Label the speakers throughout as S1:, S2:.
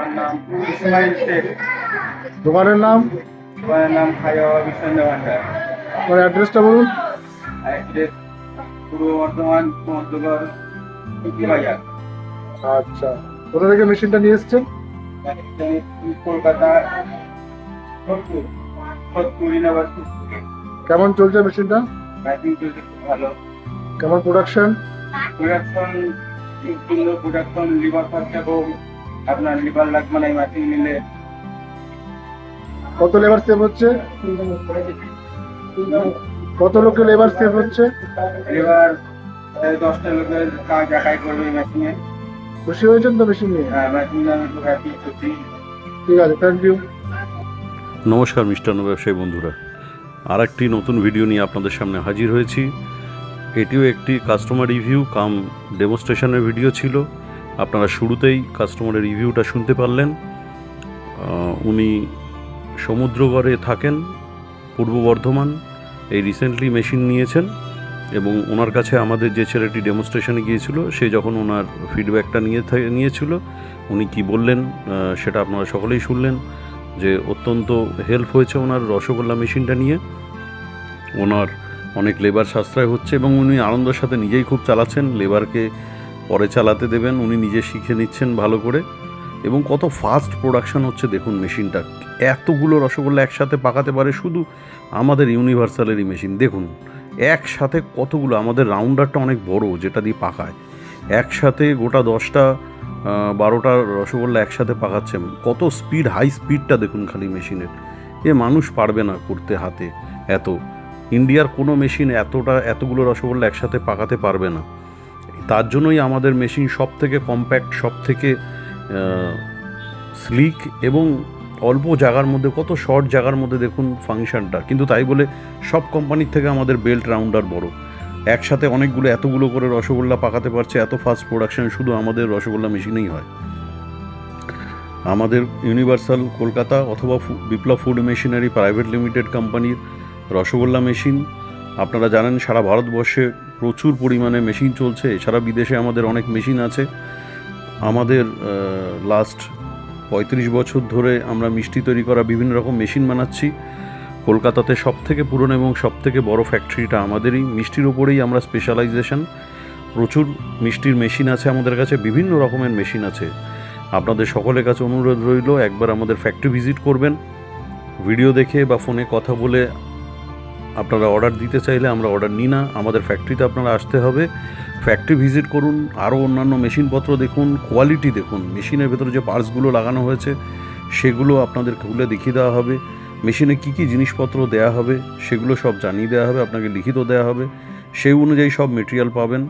S1: আমার নাম ইসমাইল শেখ।
S2: দোকানের নাম?
S1: দোকানের নাম খাইয়া বিশ্বন্দ ভান্ডার।
S2: আমার অ্যাড্রেসটা বলুন।
S1: অ্যাড্রেস পূর্ব বর্ধমান মধ্যগড় বাজার।
S2: আচ্ছা, কোথা থেকে মেশিনটা নিয়ে এসছেন?
S1: কলকাতা সোদপুর ইউনিভার্সিটি থেকে।
S2: কেমন চলছে মেশিনটা?
S1: ম্যাচিং চলছে খুব ভালো।
S2: কেমন প্রোডাকশন?
S1: প্রোডাকশন সুন্দর প্রোডাকশন। লিভার খরচা কম, আপনার লিভার লাগবে না এই ম্যাচিং নিলে।
S2: কত লেবার সেভ হচ্ছে? কত লোকের লেবার সেভ হচ্ছে?
S1: এবার 10টা লোকের কাজ একাই করবে এই ম্যাচিংয়ে।
S2: খুশি হয়েছেন তো মেশিন নিয়ে?
S1: হ্যাঁ, ম্যাচিং আমি খুব হ্যাপি খুশি।
S2: ঠিক আছে, থ্যাংক ইউ।
S3: নমস্কার মিষ্টান্ন ব্যবসায়ী বন্ধুরা, আর একটি নতুন ভিডিও নিয়ে আপনাদের সামনে হাজির হয়েছি। এটিও একটি কাস্টমার রিভিউ কাম ডেমনস্ট্রেশনের ভিডিও ছিল। আপনারা শুরুতেই কাস্টমারের রিভিউটা শুনতে পারলেন। উনি সমুদ্রগড়ে থাকেন, পূর্ব বর্ধমান। এই রিসেন্টলি মেশিন নিয়েছেন এবং ওনার কাছে আমাদের যে ছেলেটি ডেমনস্ট্রেশনে গিয়েছিল সে যখন ওনার ফিডব্যাকটা নিয়েছিল, উনি কি বললেন সেটা আপনারা সকলেই শুনলেন, যে অত্যন্ত হেল্প হয়েছে ওনার রসগোল্লা মেশিনটা নিয়ে। ওনার অনেক লেবার সাশ্রয় হচ্ছে এবং উনি আনন্দের সাথে নিজেই খুব চালাচ্ছেন। লেবারকে পরে চালাতে দেবেন, উনি নিজে শিখে নিচ্ছেন ভালো করে। এবং কত ফাস্ট প্রোডাকশান হচ্ছে দেখুন মেশিনটা। এতগুলো রসগোল্লা একসাথে পাকাতে পারে শুধু আমাদের ইউনিভার্সালেরই মেশিন। দেখুন একসাথে কতগুলো, আমাদের রাউন্ডারটা অনেক বড় যেটা দিয়ে পাকায়, একসাথে গোটা 10টা 12টা রসগোল্লা একসাথে পাকাচ্ছে। কত স্পিড, হাই স্পিডটা দেখুন খালি মেশিনের। এ মানুষ পারবে না করতে হাতে এত। ইন্ডিয়ার কোনো মেশিন এতগুলো রসগোল্লা একসাথে পাকাতে পারবে না। তার জন্যই আমাদের মেশিন সব থেকে কম্প্যাক্ট, সব থেকে স্লিক এবং অল্প জায়গার মধ্যে, কত শর্ট জায়গার মধ্যে দেখুন ফাংশনটা। কিন্তু তাই বলে সব কোম্পানির থেকে আমাদের বেল্ট রাউন্ডার বড়। একসাথে এতগুলো করে রসগোল্লা পাকাতে পারছে। এত ফাস্ট প্রোডাকশন শুধু আমাদের রসগোল্লা মেশিনেই হয়। আমাদের ইউনিভার্সাল কলকাতা অথবা বিপ্লব ফুড মেশিনারি প্রাইভেট লিমিটেড কোম্পানির রসগোল্লা মেশিন আপনারা জানেন সারা ভারতবর্ষে প্রচুর পরিমাণে মেশিন চলছে। এছাড়া বিদেশে আমাদের অনেক মেশিন আছে। আমাদের লাস্ট 35 বছর ধরে আমরা মিষ্টি তৈরি করা বিভিন্ন রকম মেশিন বানাচ্ছি। কলকাতাতে সবথেকে পুরনো এবং সবথেকে বড় ফ্যাক্টরিটা আমাদেরই। মিষ্টির ওপরেই আমরা স্পেশালাইজেশন। প্রচুর মিষ্টির মেশিন আছে আমাদের কাছে, বিভিন্ন রকমের মেশিন আছে। আপনাদের সকলের কাছে অনুরোধ রইল একবার আমাদের ফ্যাক্টরি ভিজিট করবেন। ভিডিও দেখে বা ফোনে কথা বলে আপনারা অর্ডার দিতে চাইলে আমরা অর্ডার নিই না, আমাদের ফ্যাক্টরিতে আপনারা আসতে হবে। ফ্যাক্টরি ভিজিট করুন, আরও অন্যান্য মেশিনপত্র দেখুন, কোয়ালিটি দেখুন। মেশিনের ভেতরে যে পার্টসগুলো লাগানো হয়েছে সেগুলো আপনাদের খুলে দেখিয়ে দেওয়া হবে। মেশিনে কী কী জিনিসপত্র দেওয়া হবে সেগুলো সব জানিয়ে দেওয়া হবে, আপনাকে লিখিত দেওয়া হবে। সেই অনুযায়ী সব মেটেরিয়াল পাবেন।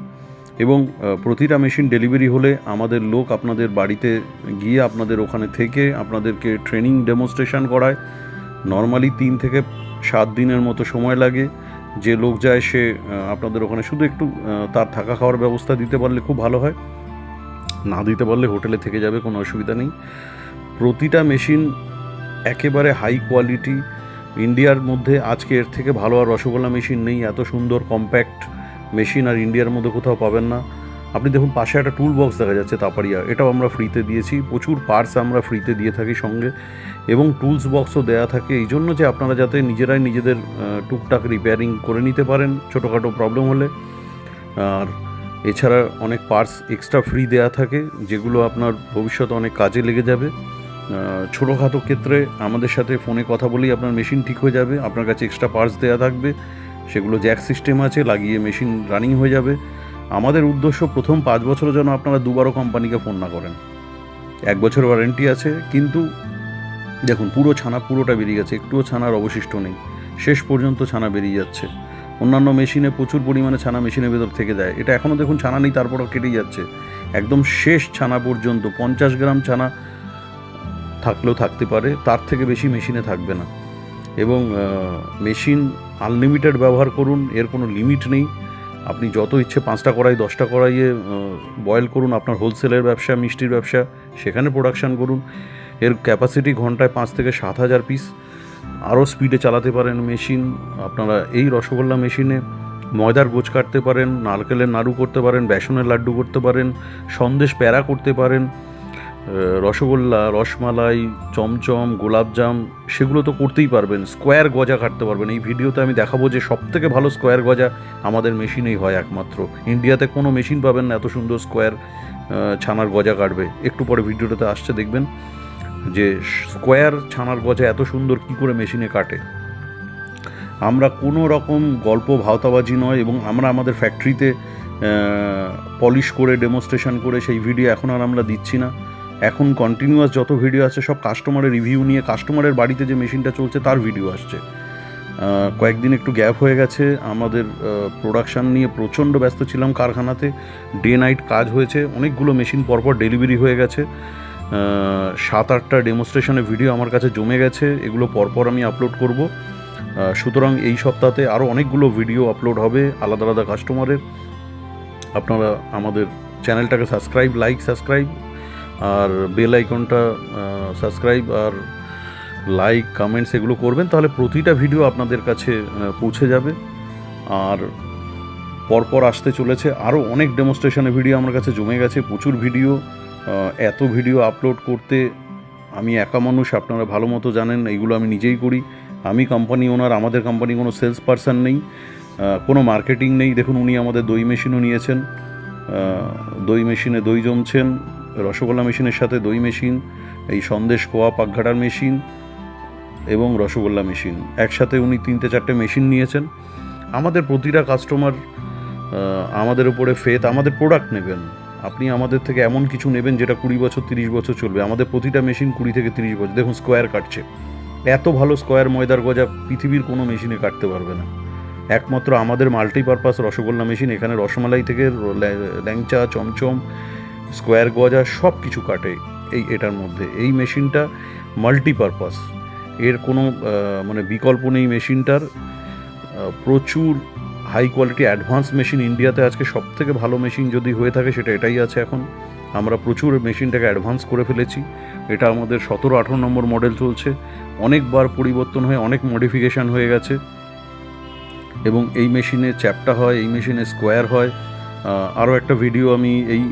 S3: এবং প্রতিটা মেশিন ডেলিভারি হলে আমাদের লোক আপনাদের বাড়িতে গিয়ে আপনাদের ওখানে থেকে আপনাদেরকে ট্রেনিং ডেমনস্ট্রেশন করায়। নর্মালি 3 থেকে 7 দিনের মতো সময় লাগে। যে লোক যায় সে আপনাদের ওখানে শুধু একটু তার থাকা খাওয়ার ব্যবস্থা দিতে পারলে খুব ভালো হয়, না দিতে পারলে হোটেলে থেকে যাবে, কোনো অসুবিধা নেই। প্রতিটা মেশিন একেবারে হাই কোয়ালিটি। ইন্ডিয়ার মধ্যে আজকে এর থেকে ভালো আর রসগোল্লা মেশিন নেই। এত সুন্দর কম্প্যাক্ট মেশিন আর ইন্ডিয়ার মধ্যে কোথাও পাবেন না। আপনি দেখুন পাশে একটা টুল বক্স দেখা যাচ্ছে তাপাড়িয়া, এটাও আমরা ফ্রিতে দিয়েছি। প্রচুর পার্টস আমরা ফ্রিতে দিয়ে থাকি সঙ্গে, এবং টুলস বক্সও দেয়া থাকে এই জন্য যে আপনারা যাতে নিজেরাই নিজেদের টুকটাক রিপেয়ারিং করে নিতে পারেন ছোটোখাটো প্রবলেম হলে। আর এছাড়া অনেক পার্টস এক্সট্রা ফ্রি দেয়া থাকে যেগুলো আপনার ভবিষ্যতে অনেক কাজে লেগে যাবে। ছোটোখাটো ক্ষেত্রে আমাদের সাথে ফোনে কথা বলেই আপনার মেশিন ঠিক হয়ে যাবে। আপনার কাছে এক্সট্রা পার্টস দেওয়া থাকবে, সেগুলো জ্যাক সিস্টেম আছে, লাগিয়ে মেশিন রানিং হয়ে যাবে। আমাদের উদ্দেশ্য প্রথম 5 বছরের জন্য আপনারা দুবারও কোম্পানিকে ফোন না করেন। 1 বছর ওয়ারেন্টি আছে। কিন্তু দেখুন পুরো ছানা পুরোটা বেরিয়ে গেছে, একটুও ছানার অবশিষ্ট নেই, শেষ পর্যন্ত ছানা বেরিয়ে যাচ্ছে। অন্যান্য মেশিনে প্রচুর পরিমাণে ছানা মেশিনের ভেতর থেকে যায়, এটা এখনও দেখুন ছানা নেই, তারপরও কেটেই যাচ্ছে একদম শেষ ছানা পর্যন্ত। 50 গ্রাম ছানা থাকলেও থাকতে পারে, তার থেকে বেশি মেশিনে থাকবে না। এবং মেশিন আনলিমিটেড ব্যবহার করুন, এর কোনো লিমিট নেই। আপনি যত ইচ্ছে 5টা কড়াই 10টা কড়াইয়ে বয়েল করুন। আপনার হোলসেলের ব্যবসা, মিষ্টির ব্যবসা, সেখানে প্রোডাকশান করুন। এর ক্যাপাসিটি ঘন্টায় 5 থেকে 7,000 পিস। আরও স্পিডে চালাতে পারেন মেশিন। আপনারা এই রসগোল্লা মেশিনে ময়দার গোছ কাটতে পারেন, নারকেলের নাড়ু করতে পারেন, বেসনের লাড্ডু করতে পারেন, সন্দেশ প্যারা করতে পারেন, রসগোল্লা, রসমালাই, চমচম, গোলাপজাম সেগুলো তো করতেই পারবেন, স্কোয়ার গজা কাটতে পারবেন। এই ভিডিওতে আমি দেখাবো যে সবথেকে ভালো স্কোয়ার গজা আমাদের মেশিনেই হয় একমাত্র। ইন্ডিয়াতে কোনো মেশিন পাবেন না এত সুন্দর স্কোয়ার ছানার গজা কাটবে। একটু পরে ভিডিওটাতে আসছে দেখবেন যে স্কোয়ার ছানার গজা এত সুন্দর কী করে মেশিনে কাটে। আমরা কোনো রকম গল্প ভাওতাবাজি নয়, এবং আমরা আমাদের ফ্যাক্টরিতে পলিশ করে ডেমনস্ট্রেশন করে সেই ভিডিও এখন আর আমরা দিচ্ছি না। এখন কন্টিনিউয়াস যত ভিডিও আছে সব কাস্টমারের রিভিউ নিয়ে, কাস্টমারের বাড়িতে যে মেশিনটা চলছে তার ভিডিও আসছে। কয়েকদিন একটু গ্যাপ হয়ে গেছে, আমাদের প্রোডাকশান নিয়ে প্রচণ্ড ব্যস্ত ছিলাম কারখানাতে, ডে নাইট কাজ হয়েছে, অনেকগুলো মেশিন পরপর ডেলিভারি হয়ে গেছে। 7-8টা ডেমনস্ট্রেশনের ভিডিও আমার কাছে জমে গেছে, এগুলো পরপর আমি আপলোড করব। সুতরাং এই সপ্তাহে আরও অনেকগুলো ভিডিও আপলোড হবে আলাদা আলাদা কাস্টমারের। আপনারা আমাদের চ্যানেলটাকে সাবস্ক্রাইব আর বেল আইকনটা সাবস্ক্রাইব আর লাইক কমেন্টস এগুলো করবেন, তাহলে প্রতিটা ভিডিও আপনাদের কাছে পৌঁছে যাবে। আর পরপর আসতে চলেছে আরও অনেক ডেমনস্ট্রেশনের ভিডিও আমার কাছে জমে গেছে, প্রচুর ভিডিও। এত ভিডিও আপলোড করতে আমি একা মানুষ, আপনারা ভালো মতো জানেন, এইগুলো আমি নিজেই করি। আমি কোম্পানি ওনার, আমাদের কোম্পানি কোনো সেলস পারসন নেই, কোনো মার্কেটিং নেই। দেখুন উনি আমাদের দই মেশিনও নিয়েছেন, দই মেশিনে দই জমছেন, রসগোল্লা মেশিনের সাথে দই মেশিন, এই সন্দেশ খোয়া পাকঘাটার মেশিন এবং রসগোল্লা মেশিন একসাথে উনি 3-4টে মেশিন নিয়েছেন। আমাদের প্রতিটা কাস্টমার আমাদের উপরে ফেথ, আমাদের প্রোডাক্ট নেবেন। আপনি আমাদের থেকে এমন কিছু নেবেন যেটা 20 বছর 30 বছর চলবে। আমাদের প্রতিটা মেশিন 20 থেকে 30 বছর। দেখুন স্কোয়ার কাটছে, এত ভালো স্কোয়ার ময়দার গজা পৃথিবীর কোনো মেশিনে কাটতে পারবে না, একমাত্র আমাদের মাল্টিপারপাস রসগোল্লা মেশিন। এখানে রসমালাই থেকে ল্যাংচা, চমচম, স্কোয়ার গজা সব কিছু কাটে এটার মধ্যে। এই মেশিনটা মাল্টিপারপাস, এর কোনো মানে বিকল্প নেই মেশিনটার। প্রচুর হাই কোয়ালিটি অ্যাডভান্স মেশিন ইন্ডিয়াতে আজকে সবথেকে ভালো মেশিন যদি হয়ে থাকে সেটা এটাই আছে এখন। আমরা প্রচুর মেশিনটাকে অ্যাডভান্স করে ফেলেছি। এটা আমাদের 17-18 নম্বর মডেল চলছে, অনেকবার পরিবর্তন হয়ে অনেক মডিফিকেশান হয়ে গেছে। এবং এই মেশিনে চ্যাপটা হয়, এই মেশিনে স্কোয়ার হয়। আরও একটা ভিডিও আমি এই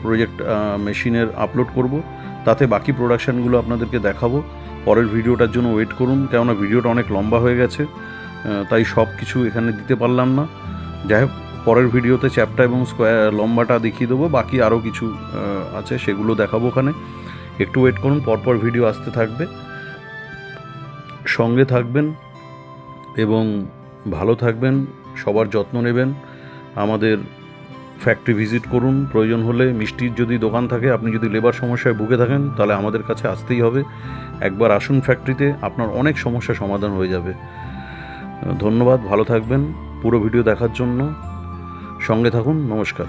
S3: প্রজেক্ট মেশিনের আপলোড করব, তাতে বাকি প্রোডাকশানগুলো আপনাদেরকে দেখাবো। পরের ভিডিওটার জন্য ওয়েট করুন, কেননা ভিডিওটা অনেক লম্বা হয়ে গেছে, তাই সব কিছু এখানে দিতে পারলাম না। যাই হোক, পরের ভিডিওতে চ্যাপটা এবং স্কোয়ার লম্বাটা দেখিয়ে দেবো, বাকি আরও কিছু আছে সেগুলো দেখাবো ওখানে। একটু ওয়েট করুন, পরপর ভিডিও আসতে থাকবে, সঙ্গে থাকবেন এবং ভালো থাকবেন, সবার যত্ন নেবেন। আমাদের ফ্যাক্টরি ভিজিট করুন, প্রয়োজন হলে মিষ্টির যদি দোকান থাকে, আপনি যদি লেবার সমস্যায় ভুগে থাকেন তাহলে আমাদের কাছে আসতেই হবে। একবার আসুন ফ্যাক্টরিতে, আপনার অনেক সমস্যা সমাধান হয়ে যাবে। ধন্যবাদ, ভালো থাকবেন। পুরো ভিডিও দেখার জন্য সঙ্গে থাকুন, নমস্কার।